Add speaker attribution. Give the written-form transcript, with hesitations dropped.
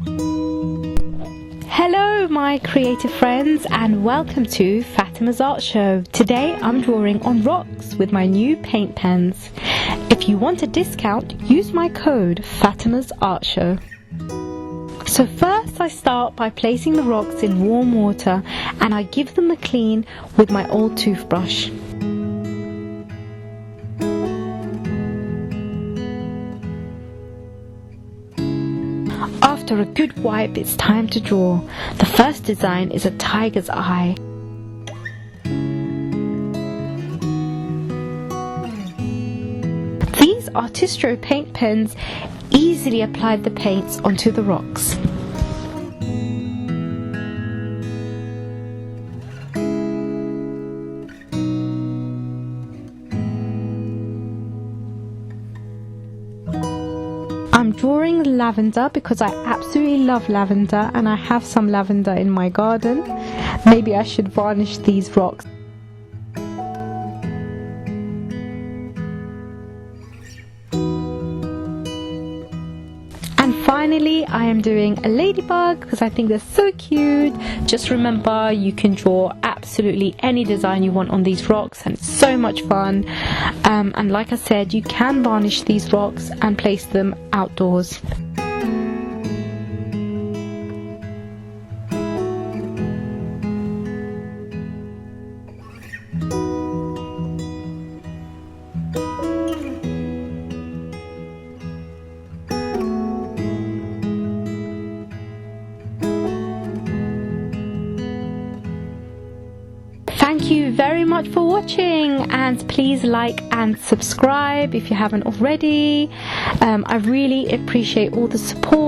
Speaker 1: Hello my creative friends and welcome to Fatema's Art Show. Today I'm drawing on rocks with my new paint pens. If you want a discount, use my code Fatema's Art Show. So first I start by placing the rocks in warm water and I give them a clean with my old toothbrush. After a good wipe, it's time to draw. The first design is a tiger's eye. These Artistro paint pens easily apply the paints onto the rocks. I'm drawing lavender because I absolutely love lavender and I have some lavender in my garden. Maybe I should varnish these rocks. And finally I am doing a ladybug because I think they're so cute. Just remember, you can draw absolutely any design you want on these rocks and it's so much fun. And like I said, you can varnish these rocks and place them outdoors. Thank you very much for watching and please like and subscribe if you haven't already. I really appreciate all the support.